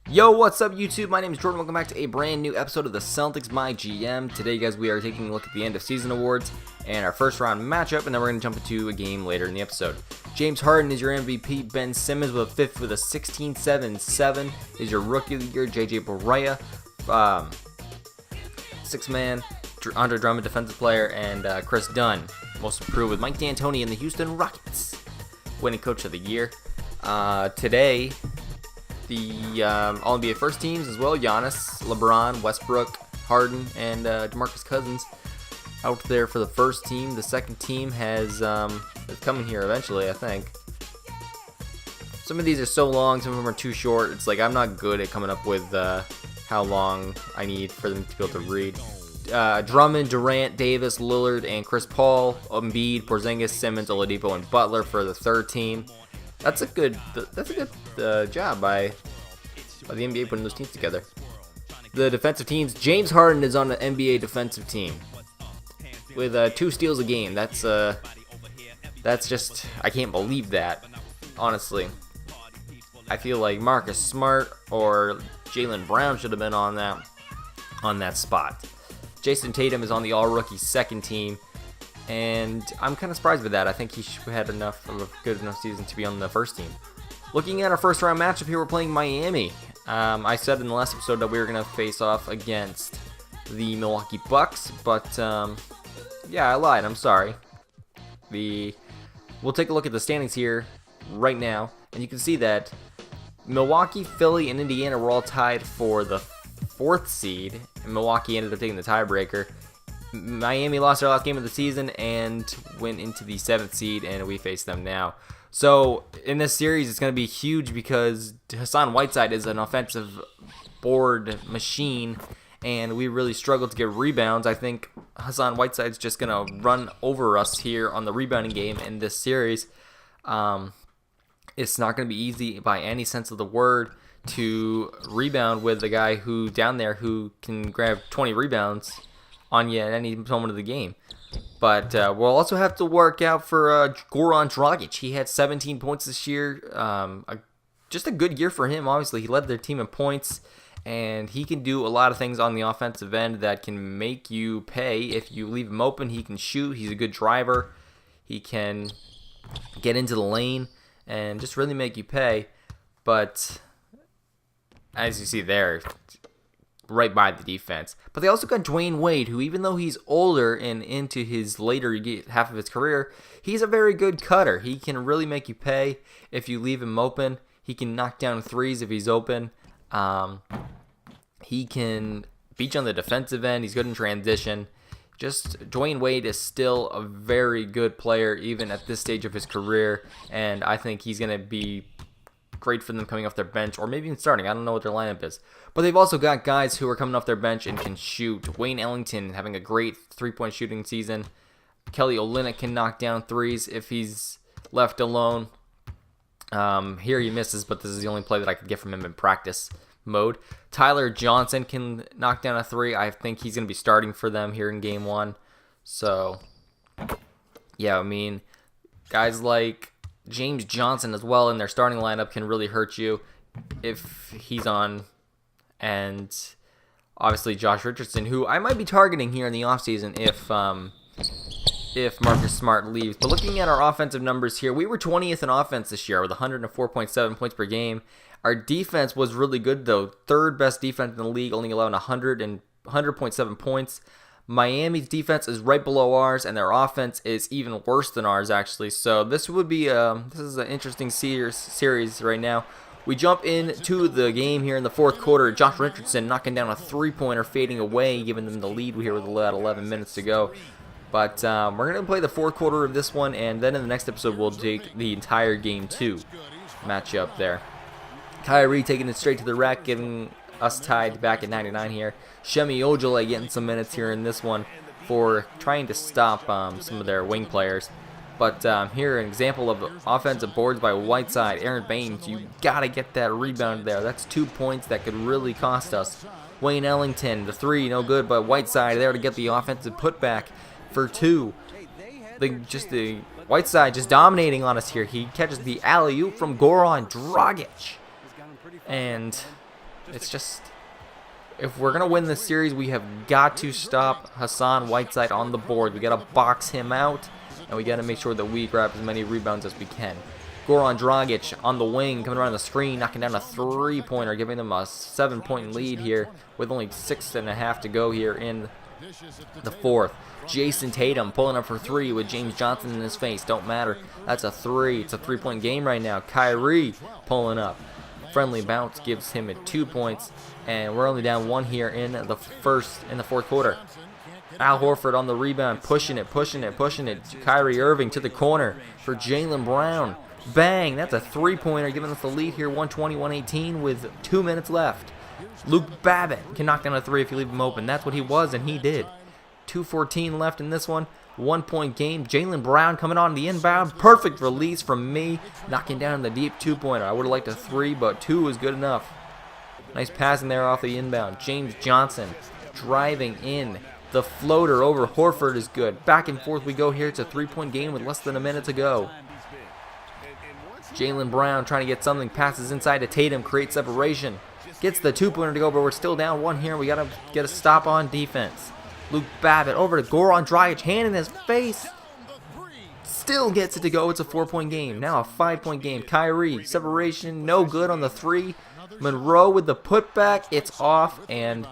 Yo, what's up YouTube? My name is Jordan. Welcome back to a brand new episode of the Celtics MyGM. Today, guys, we are taking a look at the end of season awards and our first round matchup, and then we're going to jump into a game later in the episode. James Harden is your MVP. Ben Simmons with a fifth with a 16-7-7 is your rookie of the year. JJ Barea, sixth man. Andre Drummond, defensive player, and Chris Dunn, most improved, with Mike D'Antoni and the Houston Rockets winning coach of the year. Today, the All-NBA first teams as well: Giannis, LeBron, Westbrook, Harden, and DeMarcus Cousins out there for the first team. The second team is coming here eventually, I think. Some of these are so long, some of them are too short. It's like I'm not good at coming up with how long I need for them to be able to read. Drummond, Durant, Davis, Lillard, and Chris Paul, Embiid, Porzingis, Simmons, Oladipo, and Butler for the third team. That's a good job by the NBA putting those teams together. The defensive teams: James Harden is on the NBA defensive team with 2 steals a game. That's just, I can't believe that. Honestly, I feel like Marcus Smart or Jaylen Brown should have been on that spot. Jason Tatum is on the All-Rookie second team, and I'm kind of surprised with that. I think he had enough of a good enough season to be on the first team. Looking at our first round matchup here, we're playing Miami. I said in the last episode that we were going to face off against the Milwaukee Bucks, but yeah, I lied. I'm sorry. We'll take a look at the standings here right now, and you can see that Milwaukee, Philly, and Indiana were all tied for the 4th seed, and Milwaukee ended up taking the tiebreaker. Miami lost their last game of the season and went into the 7th seed, and we face them now. So in this series, it's going to be huge because Hassan Whiteside is an offensive board machine, and we really struggled to get rebounds. I think Hassan Whiteside's just going to run over us here on the rebounding game in this series. It's not going to be easy by any sense of the word to rebound with a guy who down there who can grab 20 rebounds on you at any moment of the game. But we'll also have to work out for Goran Dragic. He had 17 points this year. Just a good year for him, obviously. He led their team in points, and he can do a lot of things on the offensive end that can make you pay. If you leave him open, he can shoot. He's a good driver. He can get into the lane and just really make you pay. But as you see there, right by the defense. But they also got Dwayne Wade, who, even though he's older and into his later half of his career, he's a very good cutter. He can really make you pay if you leave him open. He can knock down threes if he's open. He can beat you on the defensive end. He's good in transition. Just Dwayne Wade is still a very good player, even at this stage of his career, and I think he's going to be great for them coming off their bench, or maybe even starting. I don't know what their lineup is. But they've also got guys who are coming off their bench and can shoot. Wayne Ellington having a great three-point shooting season. Kelly Olynyk can knock down threes if he's left alone. Here he misses, but this is the only play that I could get from him in practice mode. Tyler Johnson can knock down a 3. I think he's going to be starting for them here in Game 1. So, yeah, I mean, guys like James Johnson as well in their starting lineup can really hurt you if he's on. And obviously Josh Richardson, who I might be targeting here in the offseason if Marcus Smart leaves. But looking at our offensive numbers here, we were 20th in offense this year with 104.7 points per game. Our defense was really good, though. 3rd best defense in the league, only allowing 100.7 points. Miami's defense is right below ours, and their offense is even worse than ours, actually. So this would be this is an interesting series right now. We jump into the game here in the 4th quarter. Josh Richardson knocking down a 3-pointer, fading away, giving them the lead here with about 11 minutes to go. But we're going to play the 4th quarter of this one, and then in the next episode, we'll take the entire Game 2 matchup there. Kyrie taking it straight to the rack, giving us tied back at 99 here. Shemi Ojale getting some minutes here in this one for trying to stop some of their wing players. But here, an example of offensive boards by Whiteside. Aaron Baines, you got to get that rebound there. That's 2 points that could really cost us. Wayne Ellington, the 3, no good, but Whiteside there to get the offensive putback for 2. The Whiteside just dominating on us here. He catches the alley-oop from Goran Dragic. And It's just, if we're going to win this series, we have got to stop Hassan Whiteside on the board. We got to box him out, and we got to make sure that we grab as many rebounds as we can. Goran Dragic on the wing, coming around the screen, knocking down a three-pointer, giving them a 7-point lead here with only 6.5 to go here in the fourth. Jason Tatum pulling up for three with James Johnson in his face. Don't matter. That's a three. It's a 3-point game right now. Kyrie pulling up. Friendly bounce gives him 2 points, and we're only down one here in the fourth quarter. Al Horford on the rebound, pushing it. Kyrie Irving to the corner for Jaylen Brown. Bang! That's a three-pointer, giving us the lead here, 120-118 with 2 minutes left. Luke Babbitt can knock down a three if you leave him open. That's what he was, and he did. 2:14 left in this one. 1-point game. Jaylen Brown coming on the inbound. Perfect release from me, knocking down the deep 2-pointer. I would have liked a 3, but 2 was good enough. Nice passing there off the inbound. James Johnson driving in. The floater over Horford is good. Back and forth we go here. It's a 3-point game with less than a minute to go. Jaylen Brown trying to get something. Passes inside to Tatum. Creates separation. Gets the 2-pointer to go, but we're still down one here. We got to get a stop on defense. Luke Babbitt over to Goran Dragic. Hand in his face. Still gets it to go. It's a 4-point game. Now a 5-point game. Kyrie. Separation. No good on the 3. Monroe with the putback. It's off, and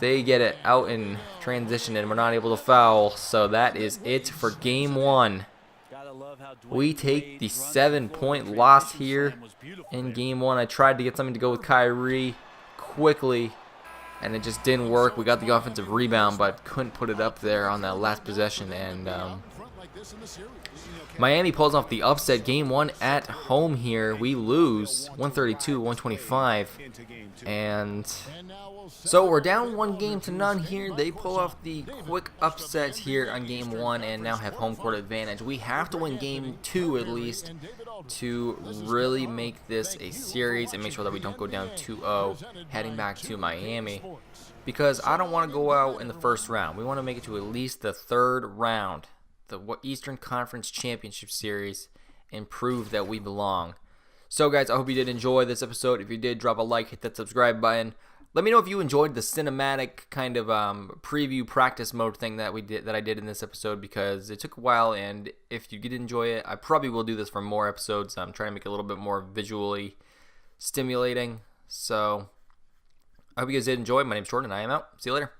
they get it out in transition, and we're not able to foul. So that is it for game 1. We take the 7-point loss here in game 1. I tried to get something to go with Kyrie quickly, and it just didn't work. We got the offensive rebound, but couldn't put it up there on that last possession. And Miami pulls off the upset game 1 at home here. We lose 132-125. And so we're down 1-0 here. They pull off the quick upset here on game 1 and now have home court advantage. We have to win game 2 at least to really make this a series and make sure that we don't go down 2-0 heading back to Miami, because I don't want to go out in the first round. We want to make it to at least the 3rd round, the Eastern Conference Championship Series, and prove that we belong. So guys, I hope you did enjoy this episode. If you did, drop a like, hit that subscribe button. Let me know if you enjoyed the cinematic kind of preview practice mode thing that I did in this episode, because it took a while, and if you did enjoy it, I probably will do this for more episodes. I'm trying to make it a little bit more visually stimulating. So I hope you guys did enjoy. My name's Jordan, and I am out. See you later.